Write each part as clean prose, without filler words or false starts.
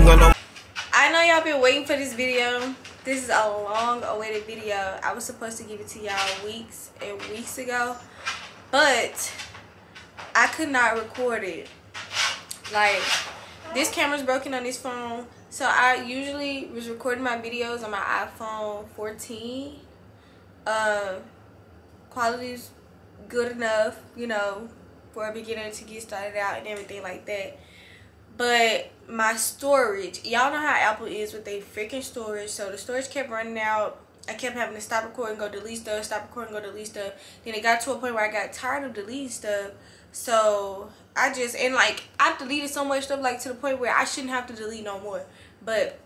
don't got no. I know y'all been waiting for this video. This is a long awaited video. I was supposed to give it to y'all weeks and weeks ago, but I could not record it. Like, this camera's broken on this phone, so I usually was recording my videos on my iPhone 14. Quality's good enough, you know, for a beginner to get started out and everything like that. But my storage, y'all know how Apple is with their freaking storage. So the storage kept running out. I kept having to stop recording, go delete stuff, stop recording, go delete stuff. Then it got to a point where I got tired of deleting stuff. So I just, and like, I deleted so much stuff, like to the point where I shouldn't have to delete no more. But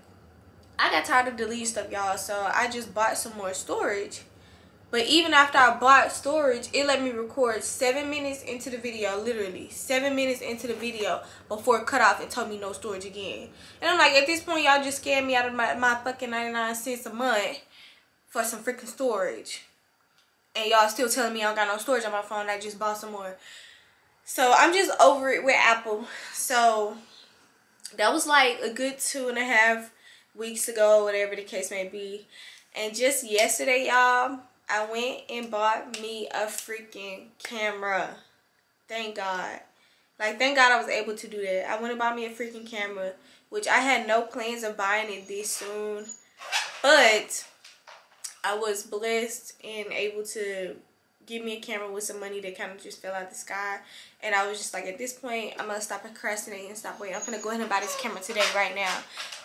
I got tired of deleting stuff, y'all. So I just bought some more storage. But even after I bought storage, it let me record 7 minutes into the video, literally 7 minutes into the video before it cut off and told me no storage again. And I'm like, at this point, y'all just scared me out of my fucking 99 cents a month for some freaking storage. And y'all still telling me I don't got no storage on my phone. I just bought some more. So I'm just over it with Apple. So that was like a good 2.5 weeks ago, whatever the case may be. And just yesterday, y'all, I went and bought me a freaking camera. Thank God. Like, thank God I was able to do that. I went and bought me a freaking camera, which I had no plans of buying it this soon. But I was blessed and able to give me a camera with some money that kind of just fell out the sky. And I was just like, at this point, I'm going to stop procrastinating and stop waiting. I'm going to go ahead and buy this camera today, right now.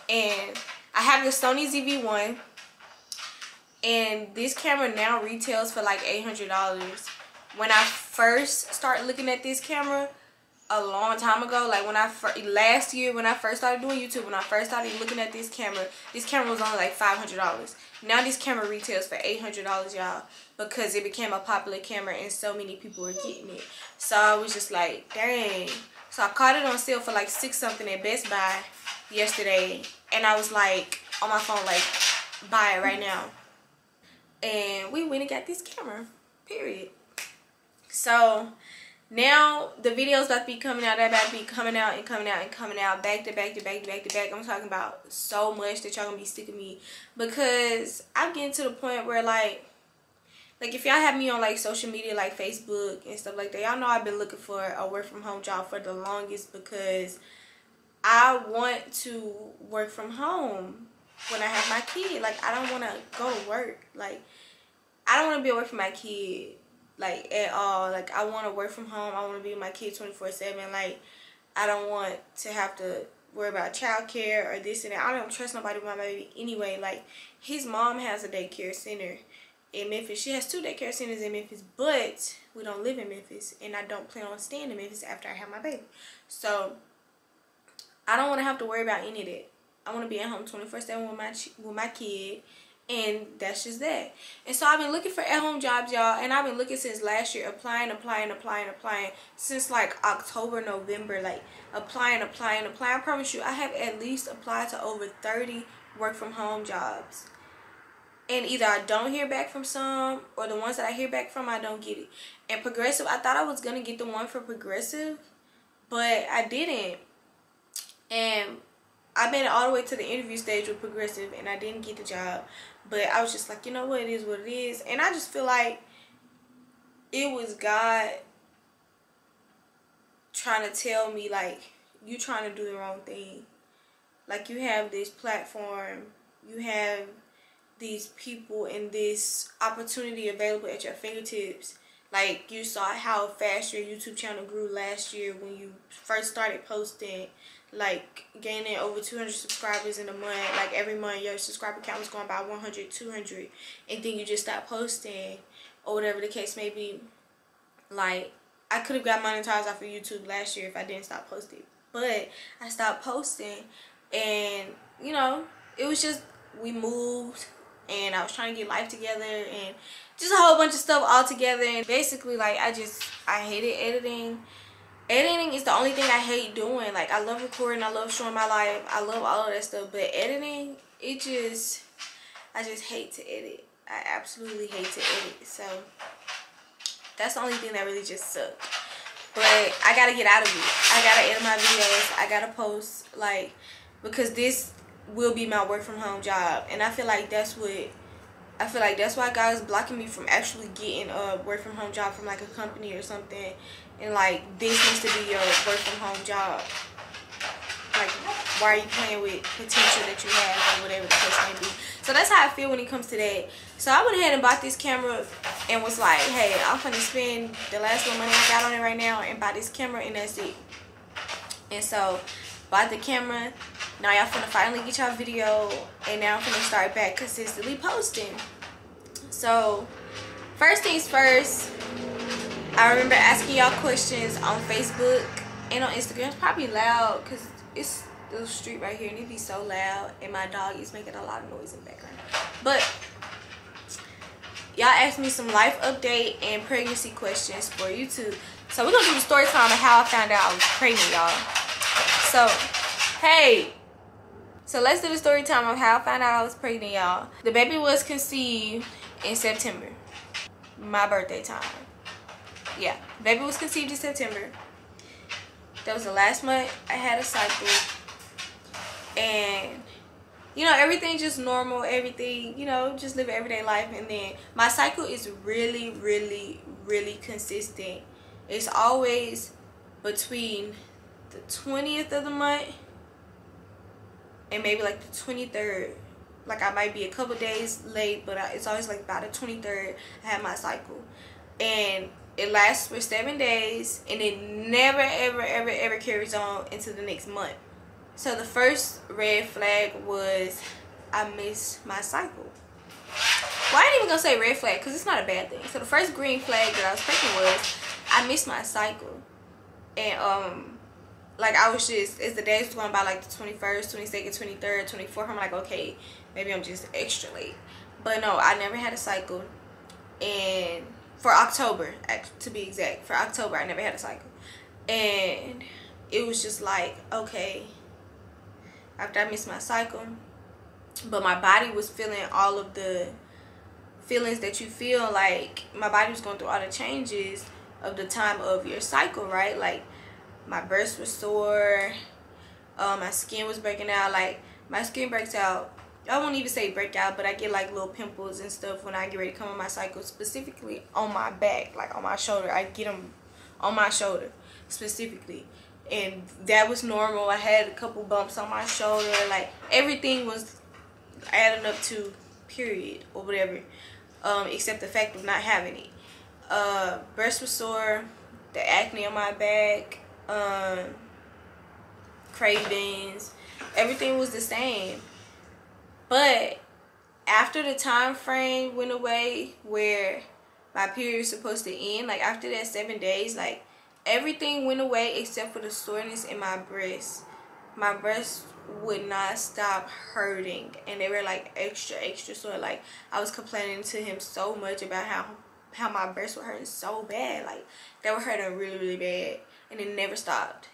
And I have the Sony ZV-1. And this camera now retails for like $800. When I first started looking at this camera a long time ago, like when last year when I first started doing YouTube, when I first started looking at this camera was only like $500. Now this camera retails for $800, y'all, because it became a popular camera and so many people were getting it. So I was just like, dang. So I caught it on sale for like $6 something at Best Buy yesterday, and I was like on my phone like, buy it right now. And we went and got this camera, period. So now the videos that be coming out, that about to be coming out and coming out and coming out back to back to back to back to back. I'm talking about so much that y'all gonna be sick of me, because I'm getting to the point where like if y'all have me on like social media like Facebook and stuff like that, y'all know I've been looking for a work from home job for the longest, because I want to work from home when I have my kid. Like, I don't want to go to work. Like, I don't want to be away from my kid, like, at all. Like, I want to work from home. I want to be with my kid 24/7. Like, I don't want to have to worry about childcare or this and that. I don't trust nobody with my baby anyway. Like, his mom has a daycare center in Memphis. She has 2 daycare centers in Memphis, but we don't live in Memphis, and I don't plan on staying in Memphis after I have my baby. So I don't want to have to worry about any of that. I want to be at home 24/7 with my kid, and that's just that. And so I've been looking for at-home jobs, y'all, and I've been looking since last year, applying since like October, November, like applying. I promise you, I have at least applied to over 30 work from home jobs, and either I don't hear back from some, or the ones that I hear back from, I don't get it. And Progressive, I thought I was gonna get the one for Progressive, but I didn't. And I made it all the way to the interview stage with Progressive, and I didn't get the job. But I was just like, you know what, it is what it is. And I just feel like it was God trying to tell me, like, you trying to do the wrong thing. Like, you have this platform, you have these people and this opportunity available at your fingertips. Like, you saw how fast your YouTube channel grew last year when you first started posting, like gaining over 200 subscribers in a month. Like, every month your subscriber count was going by 100, 200, and then you just stopped posting, or whatever the case may be. Like, I could have got monetized off of YouTube last year if I didn't stop posting, but I stopped posting, and you know, it was just, we moved, and I was trying to get life together, and just a whole bunch of stuff all together. And basically, like, I hated editing. Editing is the only thing I hate doing. Like, I love recording, I love showing my life, I love all of that stuff, but editing, I just hate to edit. I absolutely hate to edit. So that's the only thing that really just sucked. But I gotta get out of it. I gotta edit my videos, I gotta post. Like, because this will be my work from home job, and I feel like that's why God is blocking me from actually getting a work from home job from like a company or something, and like this needs to be your work from home job. Like, why are you playing with potential that you have or whatever the case may be? So that's how I feel when it comes to that. So I went ahead and bought this camera and was like, hey, I'm gonna spend the last little money I got on it right now and buy this camera, and that's it. And so bought the camera. Now y'all finna finally get y'all video, and now I'm finna start back consistently posting. So first things first, I remember asking y'all questions on Facebook and on Instagram. It's probably loud because it's the street right here and it be so loud, and my dog is making a lot of noise in the background. But y'all asked me some life update and pregnancy questions for YouTube. So we're gonna do the story time of how I found out I was pregnant, y'all. So hey, so let's do the story time of how I found out I was pregnant, y'all. The baby was conceived in September, my birthday time. Yeah, baby was conceived in September. That was the last month I had a cycle, and you know, everything just normal, everything, you know, just live everyday life. And then my cycle is really consistent. It's always between the 20th of the month and maybe like the 23rd. Like, I might be a couple days late, but it's always like by the 23rd I have my cycle, and it lasts for 7 days, and it never ever carries on into the next month. So the first red flag was I missed my cycle. Well, I ain't even gonna say red flag because it's not a bad thing. So the first green flag that I was pregnant was I missed my cycle, and like, I was just, as the days was going by, like the 21st, 22nd, 23rd, 24th, I'm like, okay, maybe I'm just extra late. But no, I never had a cycle. And for October, to be exact, for October I never had a cycle. And it was just like, okay, after I missed my cycle, but my body was feeling all of the feelings that you feel, like my body was going through all the changes of the time of your cycle, right? Like, my breasts were sore, my skin was breaking out. Like, my skin breaks out, I won't even say breakout, but I get like little pimples and stuff when I get ready to come on my cycle, specifically on my back, like on my shoulder. I get them on my shoulder specifically, and that was normal. I had a couple bumps on my shoulder, like everything was adding up to period or whatever, except the fact of not having it. Breasts were sore, the acne on my back, cravings, everything was the same. But after the time frame went away where my period was supposed to end, like after that 7 days, like everything went away except for the soreness in my breasts. My breasts would not stop hurting, and they were like extra sore. Like, I was complaining to him so much about how my breasts were hurting so bad. Like, they were hurting really bad, and it never stopped.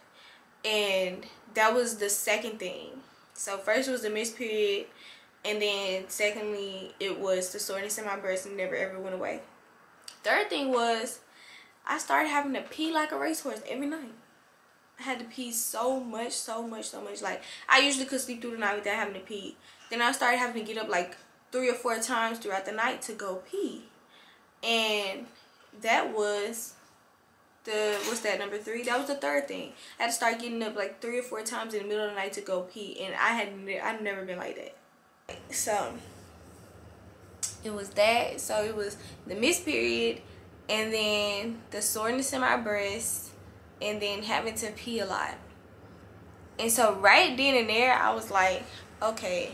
And that was the second thing. So first was the missed period, and then secondly it was the soreness in my breast, and never ever went away. Third thing was I started having to pee like a racehorse every night. I had to pee so much. Like, I usually could sleep through the night without having to pee. Then I started having to get up like 3 or 4 times throughout the night to go pee. And that was what's that, number 3? That was the third thing. I had to start getting up like 3 or 4 times in the middle of the night to go pee, and I've never been like that. So it was that. So it was the missed period, and then the soreness in my breast, and then having to pee a lot. And so right then and there I was like, okay,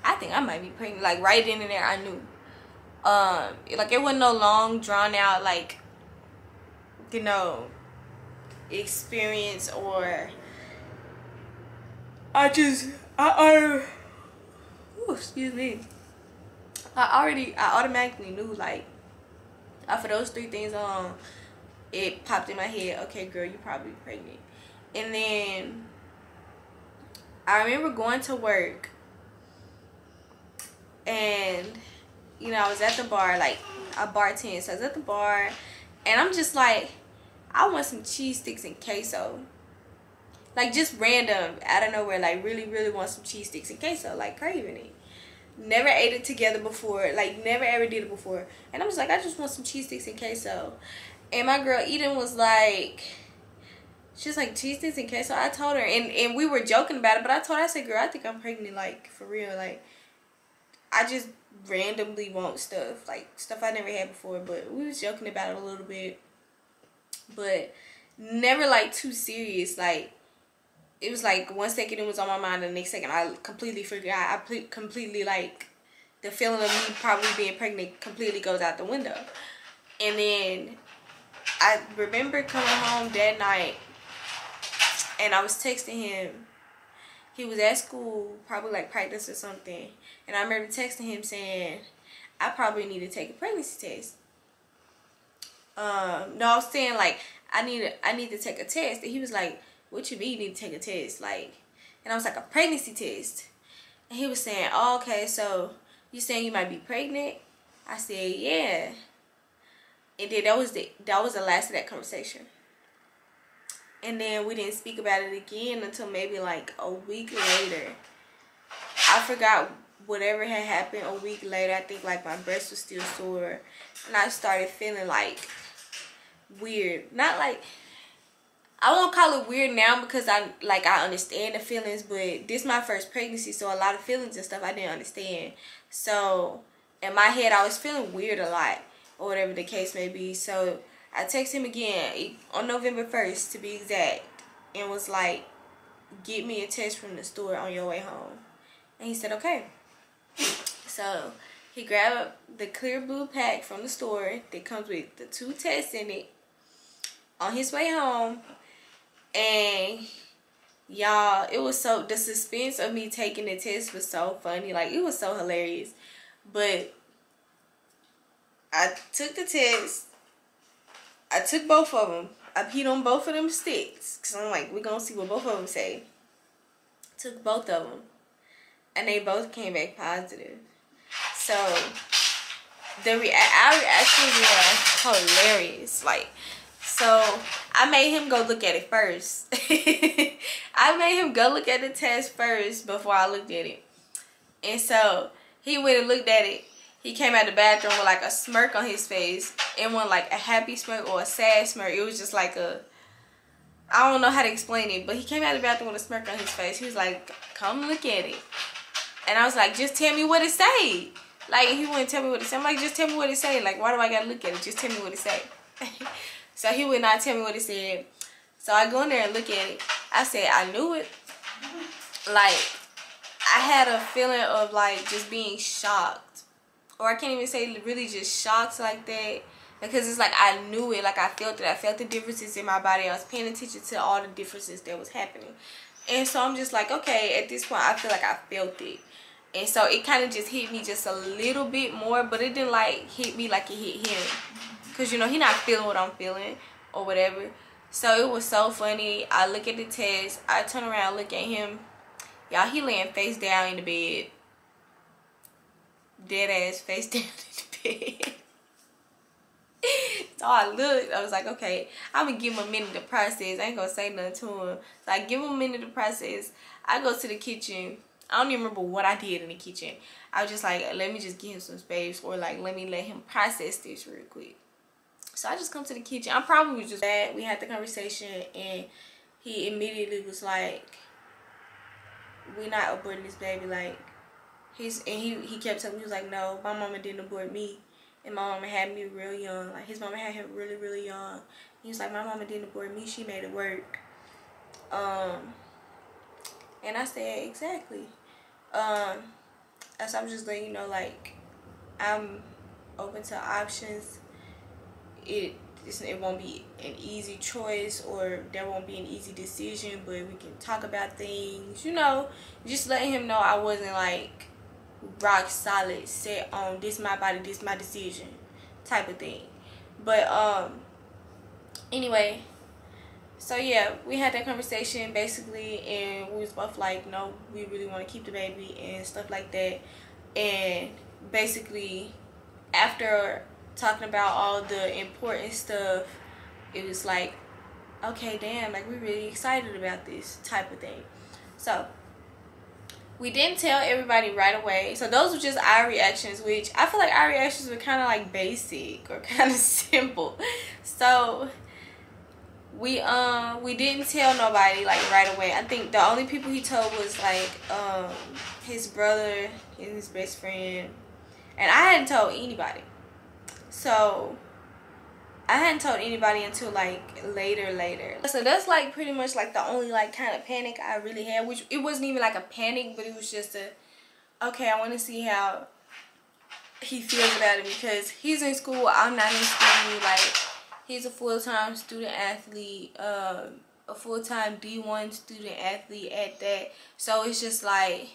I think I might be pregnant. Like, right then and there I knew. Like, it wasn't no long drawn out, like, you know, experience, or excuse me, I automatically knew, like, after those 3 things it popped in my head, okay girl, you're probably pregnant. And then I remember going to work, and you know, I was at the bar, like I bartend, so I was at the bar, and I'm just like, I want some cheese sticks and queso. Like, just random, out of nowhere, like, really, really want some cheese sticks and queso, like, craving it. Never ate it together before, like, never ever did it before. And I was like, I just want some cheese sticks and queso. And my girl Eden was like, she's like, cheese sticks and queso? I told her, and we were joking about it, but I told her, I said, girl, I think I'm pregnant, like, for real. Like, I just randomly want stuff, like, stuff I never had before. But we was joking about it a little bit. But never, like, too serious. Like, it was like 1 second it was on my mind, and the next second I completely forgot. I completely, like, the feeling of me probably being pregnant completely goes out the window. And then I remember coming home that night, and I was texting him. He was at school, probably like practice or something. And I remember texting him saying, I probably need to take a pregnancy test. No, I was saying, like, I need to take a test. And he was like, what you mean you need to take a test? Like, and I was like, a pregnancy test. And he was saying, oh, okay, so you saying you might be pregnant? I said, yeah. And then that was the last of that conversation. And then we didn't speak about it again until maybe like a week later. I forgot whatever had happened a week later. I think like my breast was still sore. And I started feeling like weird. Not like, I won't call it weird now because I understand the feelings. But this is my first pregnancy. So a lot of feelings and stuff I didn't understand. So in my head I was feeling weird a lot. Or whatever the case may be. So I texted him again on November 1st to be exact, and was like, get me a test from the store on your way home. And he said, okay. So he grabbed the clear blue pack from the store that comes with the 2 tests in it on his way home. And y'all, it was so, the suspense of me taking the test was so funny. Like, it was so hilarious. But I took the test. I took both of them. I peed on both of them sticks. Because I'm like, we're going to see what both of them say. Took both of them. And they both came back positive. So, our reaction was hilarious. Like, so, I made him go look at it first. I made him go look at the test first before I looked at it. And so, he went and looked at it. He came out the bathroom with like a smirk on his face. It wasn't like a happy smirk or a sad smirk. It was just like a, I don't know how to explain it, but he came out the bathroom with a smirk on his face. He was like, come look at it. And I was like, just tell me what it say. Like, he wouldn't tell me what it say. I'm like, just tell me what it say. Like, why do I gotta look at it? Just tell me what it say. So he would not tell me what it said. So I go in there and look at it. I said, I knew it. Like, I had a feeling of like just being shocked. Or I can't even say really just shocked like that. Because it's like I knew it. Like I felt it. I felt the differences in my body. I was paying attention to all the differences that was happening. And so I'm just like, okay, at this point I feel like I felt it. And so it kind of just hit me just a little bit more. But it didn't like hit me like it hit him. Because, you know, he not feeling what I'm feeling or whatever. So it was so funny. I look at the test. I turn around, look at him. Y'all, he laying face down in the bed. Dead ass face down in the bed. So I looked. I was like, okay, I'm going to give him a minute to process. I ain't going to say nothing to him. So I give him a minute to process. I go to the kitchen. I don't even remember what I did in the kitchen. I was just like, let me just give him some space. Or like, let me let him process this real quick. So I just come to the kitchen. I probably was just bad. We had the conversation. And he immediately was like, we're not aborting this baby. Like, he kept telling me, he was like, no, my mama didn't abort me. And my mama had me real young. Like, his mama had him really, really young. He was like, my mama didn't abort me. She made it work. And I said, exactly. So I'm just letting you know, like, I'm open to options. It won't be an easy choice, or there won't be an easy decision, but we can talk about things, you know. Just letting him know I wasn't, like, rock solid set on this my body, this my decision type of thing. But anyway, so yeah, we had that conversation basically, and we was both like, no, we really want to keep the baby and stuff like that. And basically after talking about all the important stuff, it was like okay, damn, like we really excited about this type of thing. So we didn't tell everybody right away. So those were just our reactions, which I feel like our reactions were kind of like basic or kind of simple. So we didn't tell nobody like right away. I think the only people he told was like his brother and his best friend, and I hadn't told anybody. So I hadn't told anybody until like later. So that's like pretty much like the only like kind of panic I really had, which it wasn't even like a panic, but it was just a, okay, I want to see how he feels about it, because he's in school, I'm not in school. Like, he's a full-time student athlete, a full-time D1 student athlete at that. So it's just like,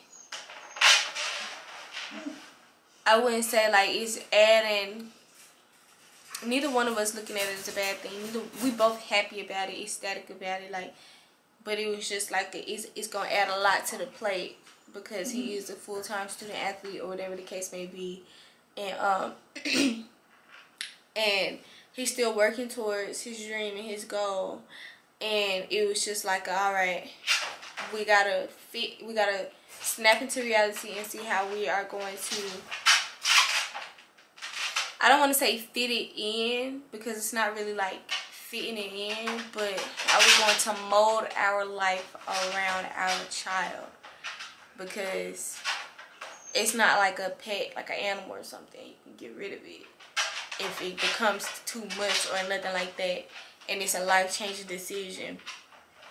I wouldn't say like it's adding. Neither one of us looking at it as a bad thing. We both happy about it, ecstatic about it. Like, but it was just like it's gonna add a lot to the plate, because he is a full-time student athlete or whatever the case may be, and and he's still working towards his dream and his goal. And it was just like, all right, we gotta snap into reality and see how we are going to, I don't want to say fit it in, because it's not really like fitting it in, but how we're going to mold our life around our child, because it's not like a pet, like an animal or something. You can get rid of it if it becomes too much or nothing like that, and it's a life-changing decision.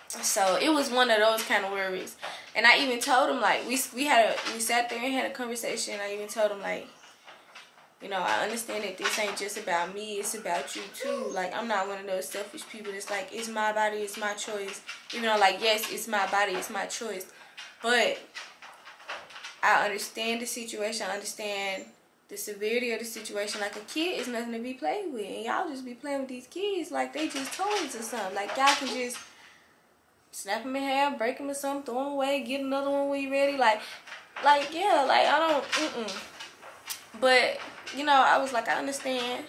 So it was one of those kind of worries. And I even told him, like, we sat there and had a conversation. I even told him, like, you know, I understand that this ain't just about me, it's about you too. Like, I'm not one of those selfish people that's like, it's my body, it's my choice. Even though, like, yes, it's my body, it's my choice. But I understand the situation. I understand the severity of the situation. Like, a kid is nothing to be played with. And y'all just be playing with these kids like they just toys or something. Like, y'all can just snap them in half, break them or something, throw them away, get another one when you ready. Like, yeah, like, I don't, But, you know, I was like, I understand.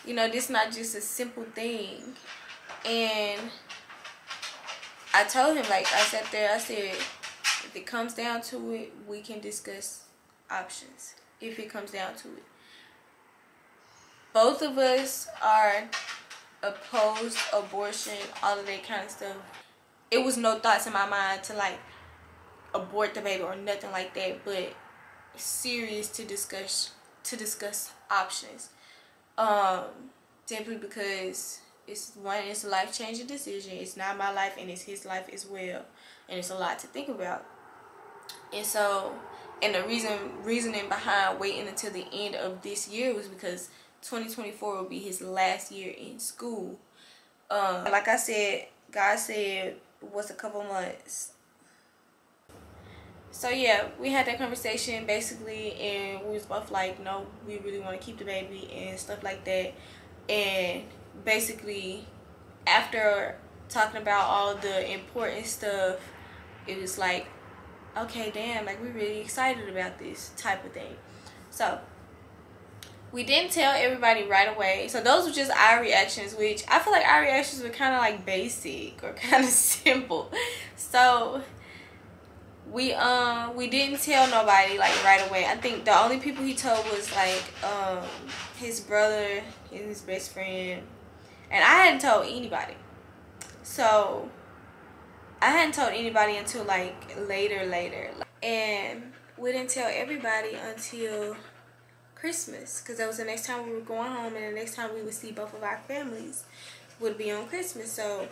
You know, this is not just a simple thing. And I told him, like, I sat there, I said, if it comes down to it, we can discuss options. If it comes down to it. Both of us are opposed abortion, all of that kind of stuff. It was no thoughts in my mind to, like, abort the baby or nothing like that, but serious to discuss options, simply because it's a life-changing decision. It's not my life, and it's his life as well, and it's a lot to think about. And so, and the reasoning behind waiting until the end of this year was because 2024 will be his last year in school. Like I said, God said, what's a couple months? So yeah, we had that conversation basically, and we was both like, no, we really want to keep the baby and stuff like that. And basically, after talking about all the important stuff, it was like, okay, damn, like we really excited about this type of thing. So we didn't tell everybody right away. So those were just our reactions, which I feel like our reactions were kind of like basic or kind of simple. So we didn't tell nobody like right away. I think the only people he told was like his brother and his best friend, and I hadn't told anybody. So I hadn't told anybody until like later, and we didn't tell everybody until Christmas, because that was the next time we were going home, and the next time we would see both of our families would be on Christmas. So,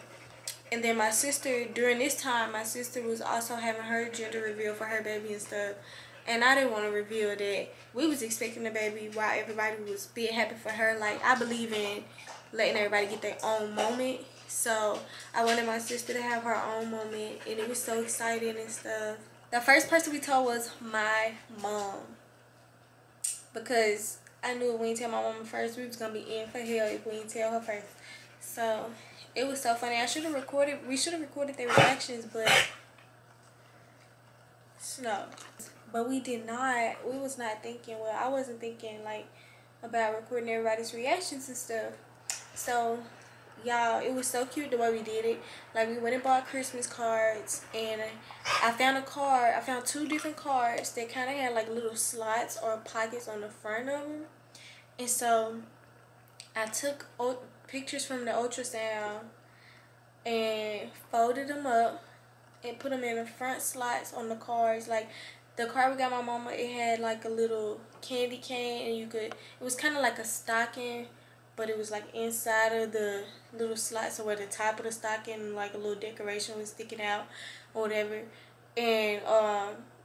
and then my sister, during this time, my sister was also having her gender reveal for her baby and stuff, and I didn't want to reveal that we was expecting a baby while everybody was being happy for her. Like, I believe in letting everybody get their own moment, so I wanted my sister to have her own moment, and it was so exciting and stuff. The first person we told was my mom, because I knew if we didn't tell my mama first, we was gonna be in for hell if we didn't tell her first. So it was so funny. We should have recorded their reactions, but no. But we did not. We was not thinking, well, I wasn't thinking like about recording everybody's reactions and stuff. So y'all, it was so cute the way we did it. Like, we went and bought Christmas cards, and I found 2 different cards that kind of had like little slots or pockets on the front of them. And so I took pictures from the ultrasound and folded them up and put them in the front slots on the cards. Like, the card we got my mama, it had like a little candy cane, and it was kind of like a stocking, but it was like inside of the little slots, or where the top of the stocking, like a little decoration was sticking out or whatever. And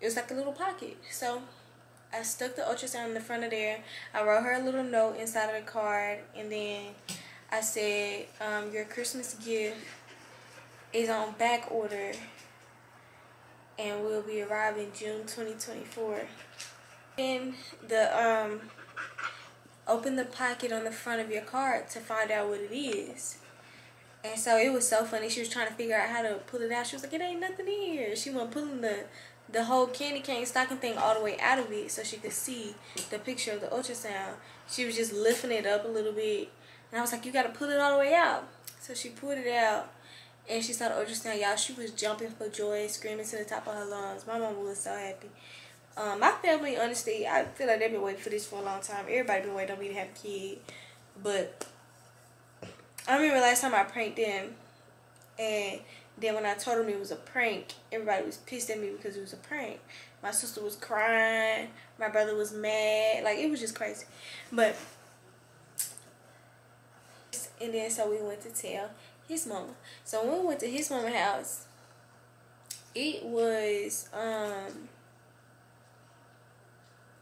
it was like a little pocket. So I stuck the ultrasound in the front of there. I wrote her a little note inside of the card, and then I said, your Christmas gift is on back order and will be arriving June 2024. And open the pocket on the front of your card to find out what it is. And so it was so funny. She was trying to figure out how to pull it out. She was like, it ain't nothing in here. She wasn't pulling the whole candy cane stocking thing all the way out of it so she could see the picture of the ultrasound. She was just lifting it up a little bit. And I was like, you got to pull it all the way out. So she pulled it out, and she saw the ultrasound. Y'all, she was jumping for joy, screaming to the top of her lungs. My mom was so happy. My family, honestly, I feel like they've been waiting for this for a long time. Everybody been waiting on me to have a kid. But I remember last time I pranked them, and then when I told them it was a prank, everybody was pissed at me because it was a prank. My sister was crying. My brother was mad. Like, it was just crazy. But, and then so we went to tell his mama. So when we went to his mama's house, it was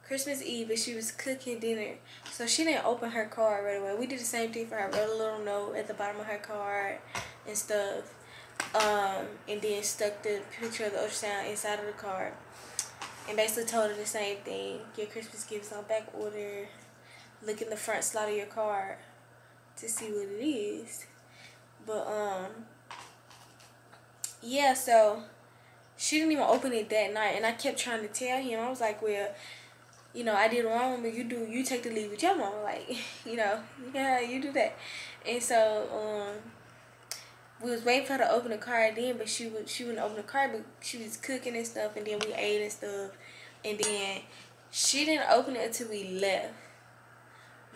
Christmas Eve, and she was cooking dinner. So she didn't open her card right away. We did the same thing for her. Wrote a little note at the bottom of her card and stuff. And then stuck the picture of the ultrasound inside of the card. And basically told her the same thing. Your Christmas gifts on back order. Look in the front slot of your card to see what it is. But yeah, so she didn't even open it that night, and I kept trying to tell him. I was like, well, you know, I did wrong, but you take the lead with your mama, like, you know, yeah, you do that. And so we was waiting for her to open the card then, but she wouldn't open the card, but she was cooking and stuff, and then we ate and stuff, and then she didn't open it until we left.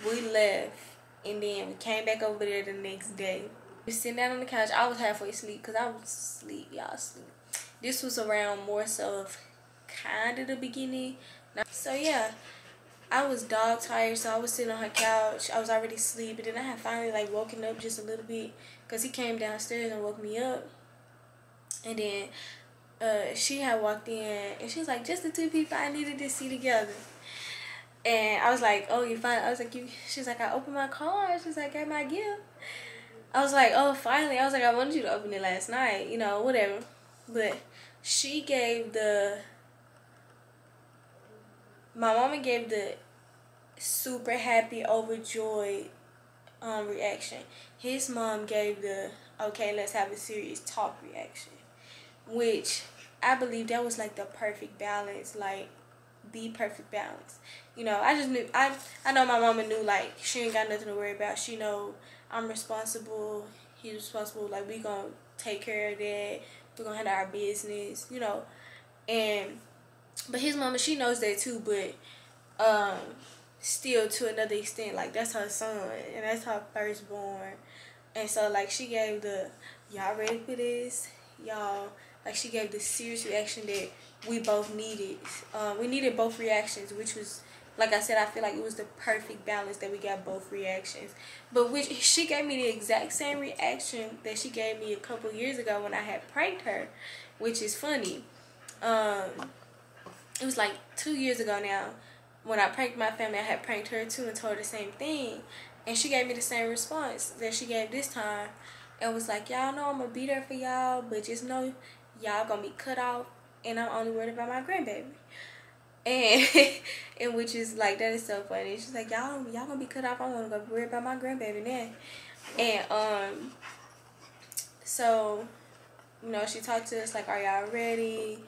We left, and then we came back over there the next day. We was sitting down on the couch. I was halfway asleep because I was asleep, y'all asleep. This was around more so of kind of the beginning. So yeah, I was dog tired, so I was sitting on her couch. I was already asleep, and then I had finally like woken up just a little bit because he came downstairs and woke me up. And then she had walked in, and she was like, just the 2 people I needed to see together. And I was like, oh, you fine? I was like, she's like, I opened my card. She's like, I got my gift. I was like, oh, finally. I was like, I wanted you to open it last night, you know, whatever. But she gave my mama gave the super happy, overjoyed reaction. His mom gave the, okay, let's have a serious talk reaction. Which I believe that was like the perfect balance, like the perfect balance. You know, I just knew, I know my mama knew, like, she ain't got nothing to worry about. She know I'm responsible, he's responsible, like, we gonna take care of that, we gonna handle our business, you know. But his mama, she knows that too, but still to another extent, like, that's her son, and that's her firstborn. And so, like, she gave the, y'all ready for this? Y'all, like, she gave the serious reaction that we both needed. We needed both reactions, which was, like I said, I feel like it was the perfect balance that we got both reactions. But which she gave me the exact same reaction that she gave me a couple years ago when I had pranked her, which is funny. It was like 2 years ago now. When I pranked my family, I had pranked her too and told her the same thing. And she gave me the same response that she gave this time. And was like, y'all know I'm going to be there for y'all, but just know y'all going to be cut off, and I'm only worried about my grandbaby. And which is like, that is so funny. She's like, y'all gonna be cut off. I'm gonna go worry about my grandbaby now. And so, you know, she talked to us like, are y'all ready?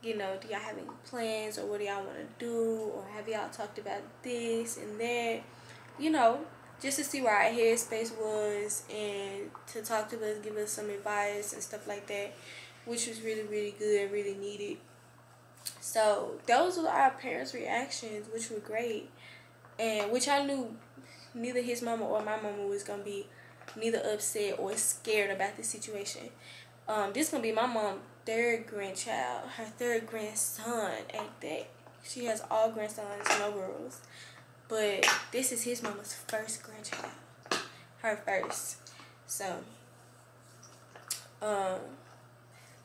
You know, do y'all have any plans, or what do y'all want to do, or have y'all talked about this and that? You know, just to see where our headspace was and to talk to us, give us some advice and stuff like that, which was really, really good and really needed. So those were our parents' reactions, which were great, and which I knew neither his mama or my mama was gonna be neither upset or scared about the situation. This gonna be my mom' third grandchild, her third grandson at that. She has all grandsons, no girls. But this is his mama's first grandchild. Her first. So,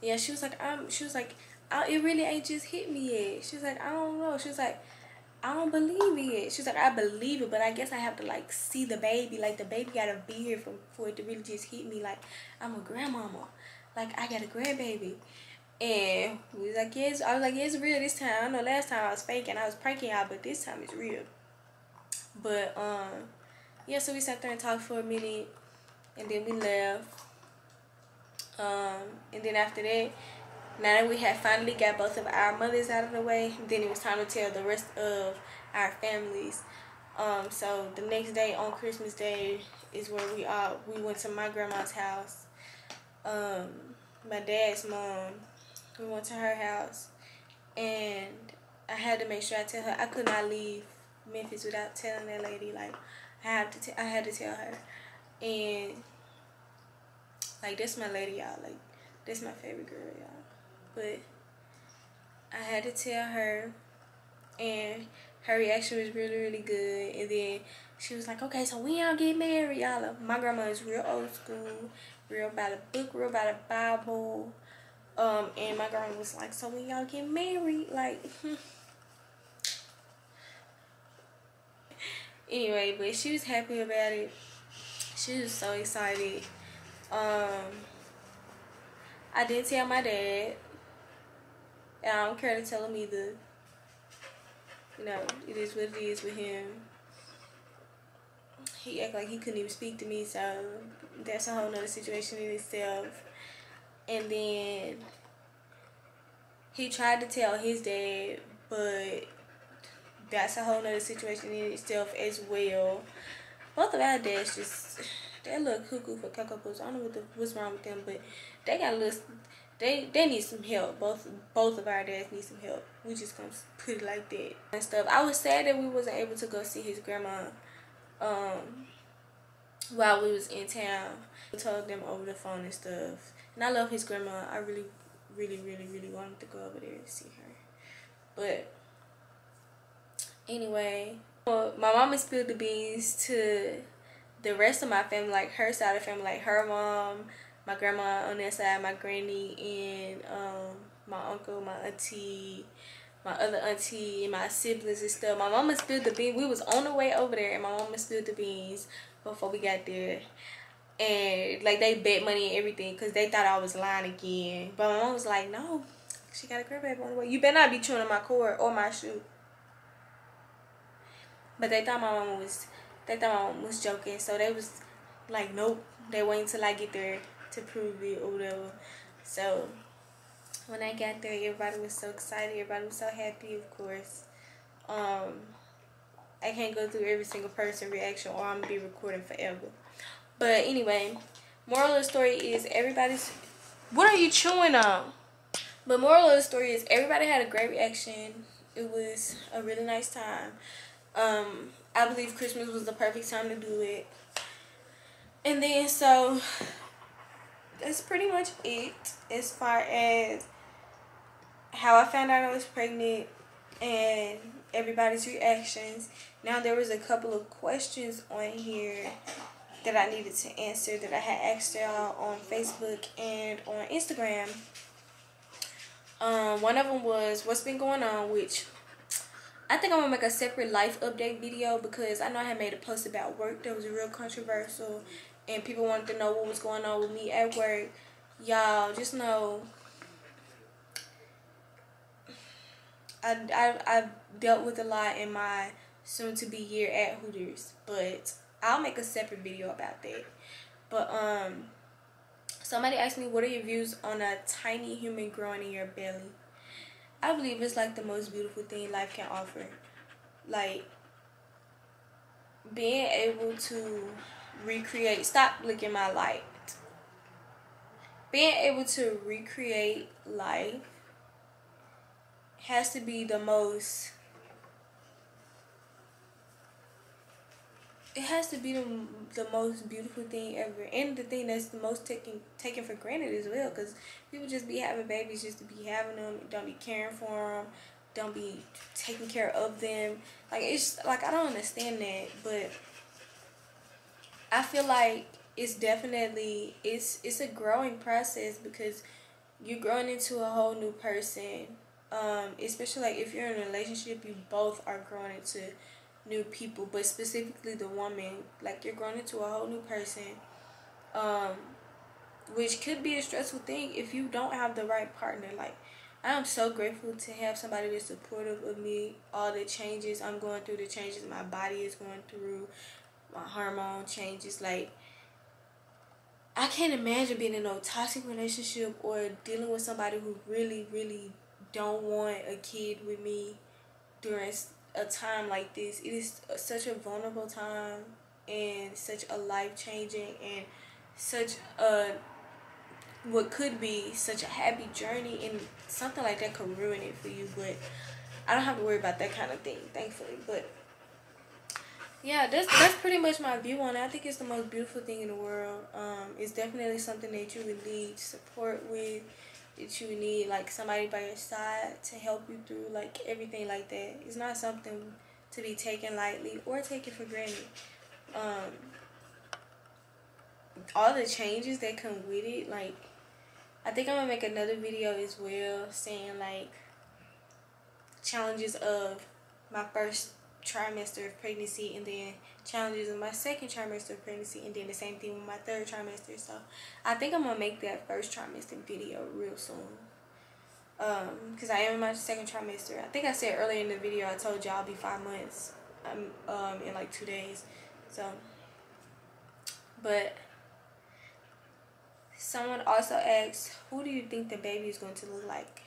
yeah, she was like, it really ain't just hit me yet. She was like, I don't know. She was like, I don't believe it yet. She was like, I believe it, but I guess I have to, like, see the baby. Like, the baby gotta be here for it to really just hit me. Like, I'm a grandmama. Like, I got a grandbaby. And we was like, yes. I was like, yeah, it's real this time. I know last time I was faking. I was pranking y'all, but this time it's real. But, yeah, so we sat there and talked for a minute. And then we left. And then after that, now that we had finally got both of our mothers out of the way, then it was time to tell the rest of our families. So the next day, on Christmas Day, is where we went to my grandma's house. My dad's mom, we went to her house, and I had to make sure I tell her I could not leave Memphis without telling that lady. Like, I had to tell her, and like, that's my lady, y'all. Like, that's my favorite girl, y'all. But I had to tell her, and her reaction was really, really good. And then she was like, okay, so when y'all get married, y'all. My grandma is real old school, real about a book, real about a Bible. And my grandma was like, so when y'all get married, like, anyway, but she was happy about it. She was so excited. I did tell my dad, and I don't care to tell him either. You know, it is what it is with him. He act like he couldn't even speak to me, so that's a whole nother situation in itself. And then he tried to tell his dad, but that's a whole nother situation in itself as well. Both of our dads just, they a little cuckoo for Cocoa Puffs. I don't know what's wrong with them, but they got a little, they need some help. Both of our dads need some help. We just gonna put it like that and stuff. I was sad that we wasn't able to go see his grandma while we was in town. We told them over the phone and stuff. And I love his grandma. I really, really, really, really wanted to go over there and see her. But anyway, well, my mama spilled the beans to the rest of my family, like her side of the family, like her mom, my grandma on that side, my granny, and my uncle, my auntie, my other auntie, and my siblings and stuff. My mama spilled the beans. We was on the way over there, and my mama spilled the beans before we got there. And like, they bet money and everything because they thought I was lying again. But my mom was like, no, she got a grandbaby on the way. You better not be chewing on my cord or my shoe. But they thought my mom was joking, so they was like, nope. They waiting till I get there to prove it or whatever. So when I got there, everybody was so excited. Everybody was so happy, of course. I can't go through every single person reaction, or I'm gonna be recording forever. But anyway, moral of the story is what are you chewing on? But moral of the story is everybody had a great reaction. It was a really nice time. I believe Christmas was the perfect time to do it. And then, so that's pretty much it as far as how I found out I was pregnant and everybody's reactions. Now, there was a couple of questions on here that I needed to answer that I had asked y'all on Facebook and on Instagram. One of them was what's been going on, which I think I'm gonna make a separate life update video because I know I had made a post about work that was real controversial and people wanted to know what was going on with me at work. Y'all just know I've dealt with a lot in my soon to be year at Hooters, but I'll make a separate video about that. But somebody asked me, what are your views on a tiny human growing in your belly? I believe it's like the most beautiful thing life can offer. Like, being able to recreate, stop licking my light. Being able to recreate life has to be the most, it has to be the most beautiful thing ever, and the thing that's the most taken for granted as well, because people just be having babies just to be having them, don't be caring for them, don't be taking care of them. Like, it's like, I don't understand that, but I feel like it's definitely, it's a growing process, because you're growing into a whole new person. Especially like if you're in a relationship, you both are growing into new people, but specifically the woman, like, you're growing into a whole new person, which could be a stressful thing if you don't have the right partner. Like, I am so grateful to have somebody that's supportive of me, all the changes I'm going through, the changes my body is going through, my hormone changes. Like, I can't imagine being in a toxic relationship or dealing with somebody who really don't want a kid with me during a time like this. It is such a vulnerable time, and such a life-changing, and such a, what could be such a happy journey, and something like that could ruin it for you. But I don't have to worry about that kind of thing, thankfully. But yeah, that's pretty much my view on it. I think it's the most beautiful thing in the world. It's definitely something that you would need support with, that you would need like somebody by your side to help you through, like, everything like that. It's not something to be taken lightly or taken for granted. All the changes that come with it, like, I think I'm gonna make another video as well, saying like challenges of my first trimester of pregnancy, and then challenges of my second trimester of pregnancy, and then the same thing with my third trimester. So I think I'm gonna make that first trimester video real soon, because I am in my second trimester. I think I said earlier in the video, I told you I'll be 5 months in like 2 days. So, but someone also asked, who do you think the baby is going to look like?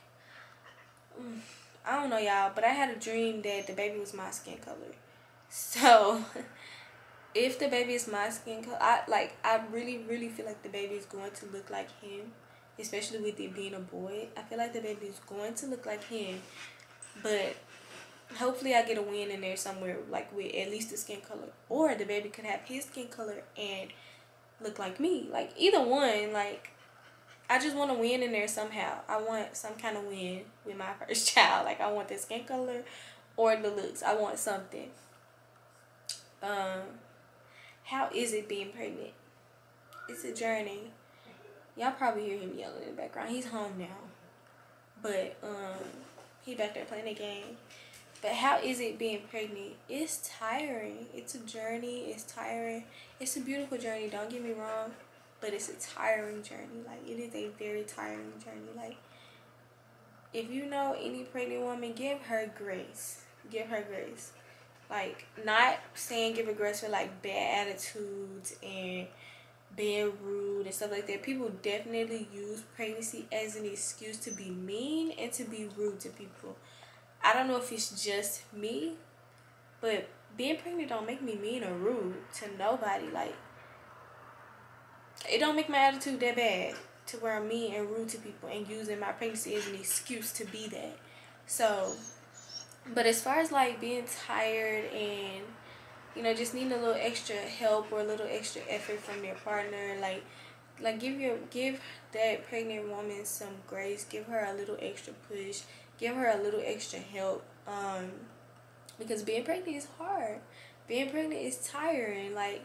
I don't know, y'all, but I had a dream that the baby was my skin color. So if the baby is my skin color, I really feel like the baby is going to look like him, especially with it being a boy. I feel like the baby is going to look like him, but hopefully I get a win in there somewhere, like with at least the skin color, or the baby could have his skin color and look like me. Like, either one, like, I just want to win in there somehow. I want some kind of win with my first child. Like, I want the skin color or the looks. I want something. How is it being pregnant? It's a journey. Y'all probably hear him yelling in the background. He's home now, but he back there playing the game. But how is it being pregnant? It's tiring. It's a journey. It's tiring. It's a beautiful journey, don't get me wrong, but it's a tiring journey. Like, it is a very tiring journey. Like, if you know any pregnant woman, give her grace. Give her grace. Like, not saying give her grace for like bad attitudes and being rude and stuff like that. People definitely use pregnancy as an excuse to be mean and to be rude to people. I don't know if it's just me, but being pregnant don't make me mean or rude to nobody. Like, it don't make my attitude that bad to where I'm mean and rude to people and using my pregnancy as an excuse to be that. So, but as far as like being tired and, you know, just needing a little extra help or a little extra effort from your partner, like give that pregnant woman some grace. Give her a little extra push. Give her a little extra help. Because being pregnant is hard. Being pregnant is tiring. Like,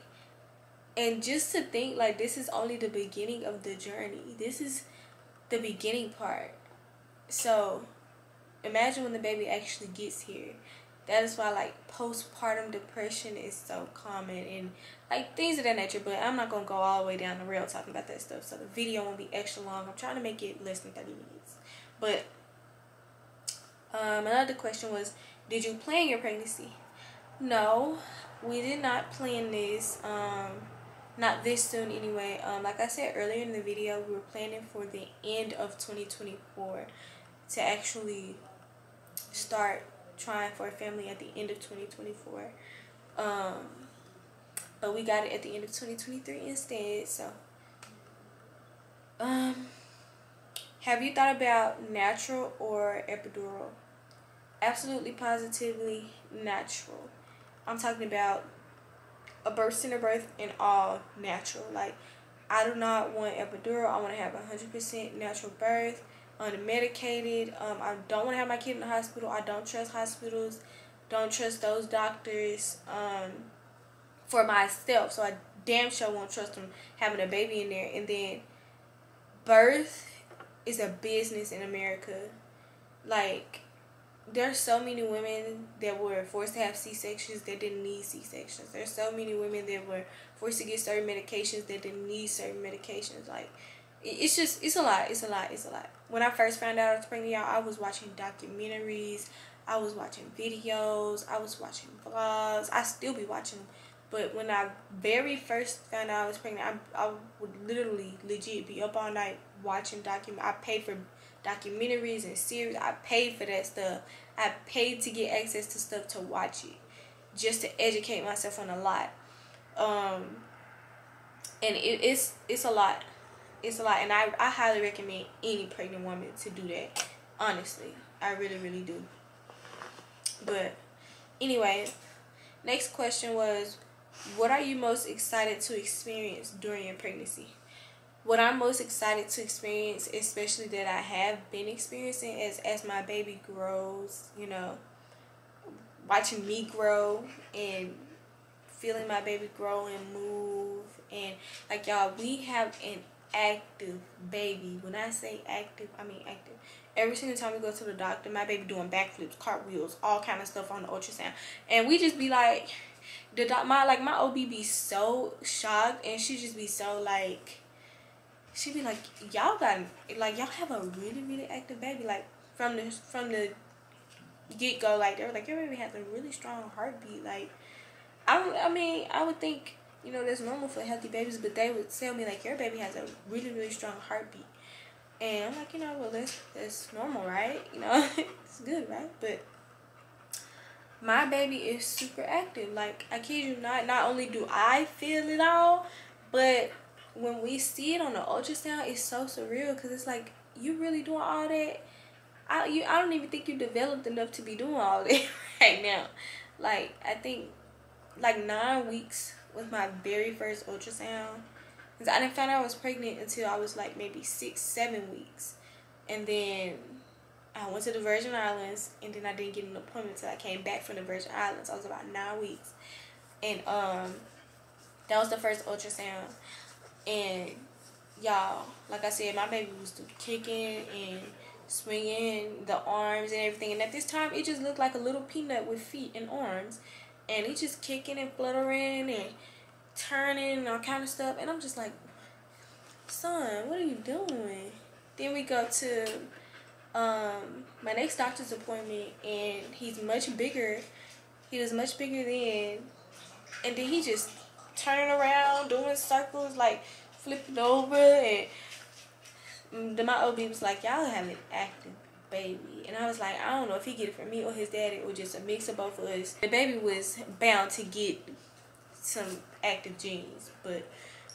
and just to think, like, this is only the beginning of the journey. This is the beginning part. So imagine when the baby actually gets here. That is why, like, postpartum depression is so common and like things of that nature. But I'm not gonna go all the way down the rail talking about that stuff, so the video won't be extra long. I'm trying to make it less than 30 minutes. But another question was, did you plan your pregnancy? No, we did not plan this. Not this soon anyway. Like I said earlier in the video, we were planning for the end of 2024 to actually start trying for a family at the end of 2024. but we got it at the end of 2023 instead. So have you thought about natural or epidural? Absolutely positively natural. I'm talking about a birth center birth and all natural. Like, I do not want epidural. I want to have 100% natural birth, unmedicated. I don't want to have my kid in the hospital. I don't trust hospitals. Don't trust those doctors for myself. So I damn sure won't trust them having a baby in there. And then birth is a business in America. Like, there's so many women that were forced to have C-sections that didn't need C-sections. There's so many women that were forced to get certain medications that didn't need certain medications. Like, it's a lot. It's a lot. When I first found out I was pregnant, y'all, I was watching documentaries. I was watching videos. I was watching vlogs. I still be watching them. But when I very first found out I was pregnant, I would literally, legit be up all night watching I paid for documentaries and series. I paid for that stuff. I paid to get access to stuff to watch it, just to educate myself on a lot. And it's a lot. It's a lot, and I highly recommend any pregnant woman to do that. Honestly, I really, really do. But anyway, next question was, what are you most excited to experience during your pregnancy? What I'm most excited to experience, especially that I have been experiencing, is as my baby grows, you know, watching me grow and feeling my baby grow and move. And like, y'all, we have an active baby. When I say active, I mean active. Every single time we go to the doctor, my baby doing backflips, cartwheels, all kind of stuff on the ultrasound. And we just be like, my OB be so shocked, and she just be so like, she be like, y'all have a really, really active baby. Like, from the get-go, like, they were like, your baby has a really strong heartbeat. Like, I mean, I would think, you know, that's normal for healthy babies, but they would tell me, like, your baby has a really, really strong heartbeat. And I'm like, you know, well, that's normal, right? You know, it's good, right? But my baby is super active. Like, I kid you not only do I feel it all, but when we see it on the ultrasound, it's so surreal, because it's like, you really doing all that? I don't even think you developed enough to be doing all that right now. Like, I think like 9 weeks was my very first ultrasound, because I didn't find out I was pregnant until I was like maybe 6-7 weeks. And then I went to the Virgin Islands, and then I didn't get an appointment until I came back from the Virgin Islands. I was about 9 weeks, and that was the first ultrasound. And y'all, like I said, my baby was kicking and swinging the arms and everything. And at this time, it just looked like a little peanut with feet and arms. And it just kicking and fluttering and turning and all kind of stuff. And I'm just like, son, what are you doing? Then we go to my next doctor's appointment, and he's much bigger. He was much bigger then. And then he just turning around, doing circles, like flipping over. And my OB was like, y'all have an active baby. And I was like, I don't know if he get it from me or his daddy, or just a mix of both of us. The baby was bound to get some active genes, but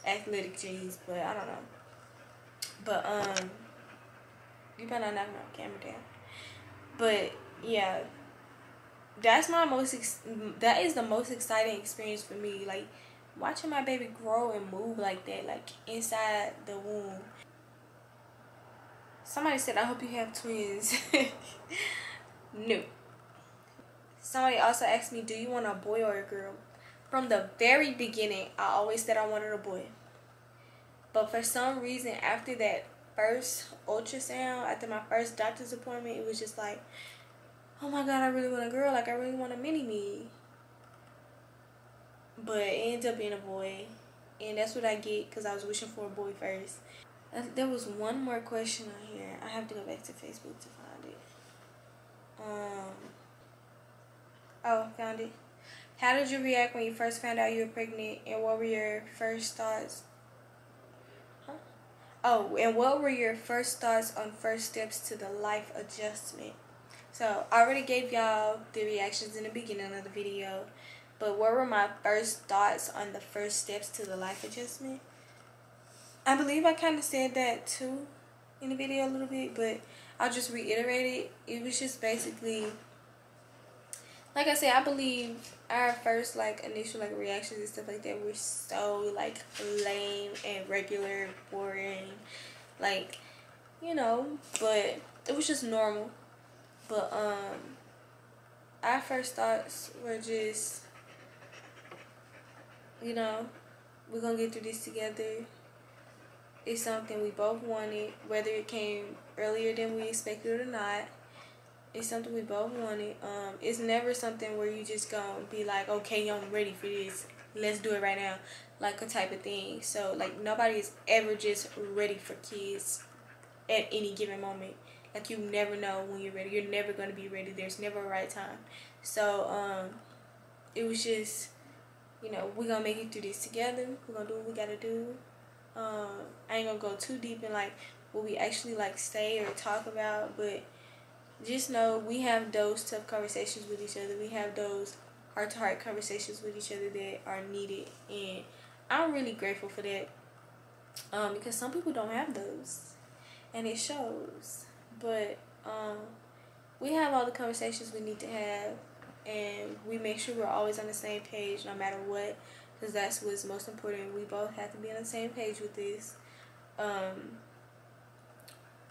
athletic genes, but I don't know. But you better not knock my camera down. But yeah, that is the most exciting experience for me. Like, watching my baby grow and move like that, like inside the womb. Somebody said, I hope you have twins. No. Somebody also asked me, do you want a boy or a girl? From the very beginning, I always said I wanted a boy. But for some reason, after that first ultrasound, after my first doctor's appointment, it was just like, oh my God, I really want a girl. Like, I really want a mini-me. But it ended up being a boy. And that's what I get, because I was wishing for a boy first. There was one more question on here. I have to go back to Facebook to find it. Oh, found it. How did you react when you first found out you were pregnant, and what were your first thoughts? Oh, and what were your first thoughts on first steps to the life adjustment? So, I already gave y'all the reactions in the beginning of the video. But what were my first thoughts on the first steps to the life adjustment? I believe I kind of said that too in the video a little bit, but I'll just reiterate it. It was just basically, like I said, I believe our first like initial like reactions and stuff like that were so like lame and regular, boring, like, you know, but it was just normal. But our first thoughts were just, you know, we're gonna get through this together. It's something we both wanted, whether it came earlier than we expected or not. It's something we both wanted. It's never something where you just gonna be like, okay, I'm ready for this, let's do it right now, like a type of thing. So like nobody is ever just ready for kids at any given moment. Like you never know when you're ready. You're never gonna be ready. There's never a right time. So it was just, you know, we're gonna make it through this together. We're gonna do what we gotta do. I ain't gonna go too deep in like what we actually like say or talk about, but just know we have those tough conversations with each other. We have those heart-to-heart conversations with each other that are needed, and I'm really grateful for that, because some people don't have those, and it shows. But we have all the conversations we need to have, and we make sure we're always on the same page no matter what, because that's what's most important. We both have to be on the same page with this.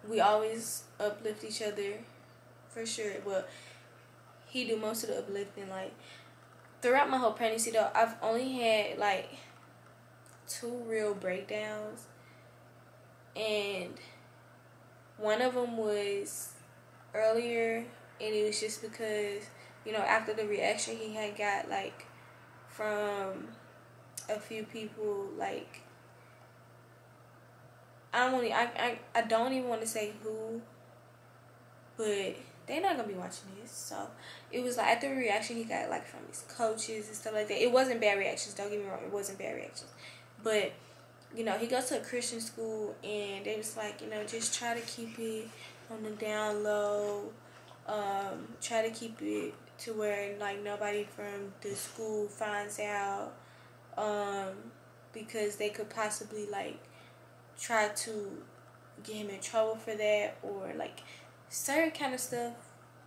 We always uplift each other, for sure. Well, he do most of the uplifting. Like throughout my whole pregnancy though, I've only had like 2 real breakdowns, and one of them was earlier, and it was just because, you know, after the reaction he had got like from a few people, like I don't even want to say who, but they're not gonna be watching this. So it was like after the reaction he got like from his coaches and stuff like that. It wasn't bad reactions, don't get me wrong, it wasn't bad reactions, but you know, he goes to a Christian school, and they was like, you know, just try to keep it on the down low, try to keep it to where like nobody from the school finds out, because they could possibly like try to get him in trouble for that, or like certain kind of stuff,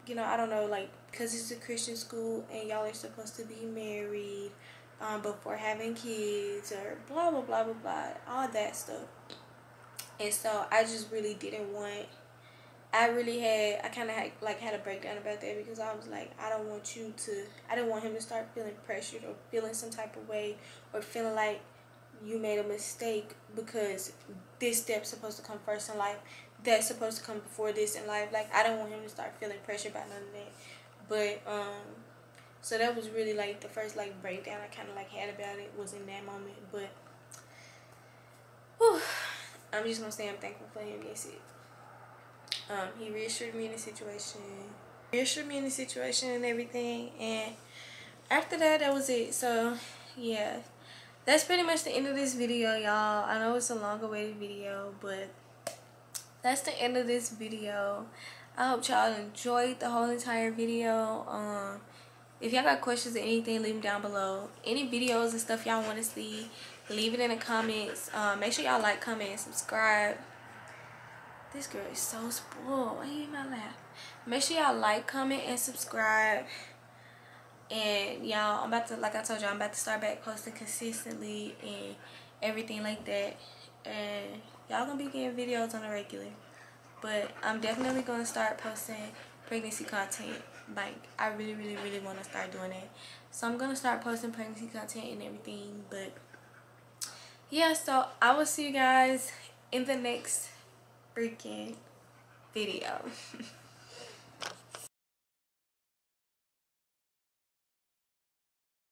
you know. I don't know, like, because it's a Christian school and y'all are supposed to be married before having kids, or blah blah blah blah blah, all that stuff. And so I just really didn't want, I kind of had a breakdown about that, because I was like, I didn't want him to start feeling pressured or feeling some type of way, or feeling like you made a mistake because this step's supposed to come first in life, that's supposed to come before this in life. Like, I don't want him to start feeling pressured by none of that. But so that was really like the first like breakdown I kind of like had about it, was in that moment. But whew, I'm just gonna say I'm thankful for him. That's it. He reassured me in the situation and everything, and after that, that was it. So yeah, that's pretty much the end of this video, y'all. I know it's a long awaited video, but that's the end of this video. I hope y'all enjoyed the whole entire video. If y'all got questions or anything, leave them down below. Any videos and stuff y'all want to see, leave it in the comments. Make sure y'all like, comment, and subscribe. This girl is so spoiled. Why you in my lap? Make sure y'all like, comment, and subscribe. And y'all, I'm about to, like I told y'all, I'm about to start back posting consistently and everything like that. And y'all gonna be getting videos on the regular. But I'm definitely gonna start posting pregnancy content. Like, I really want to start doing that. So I'm gonna start posting pregnancy content and everything. But yeah, so I will see you guys in the next freaking video.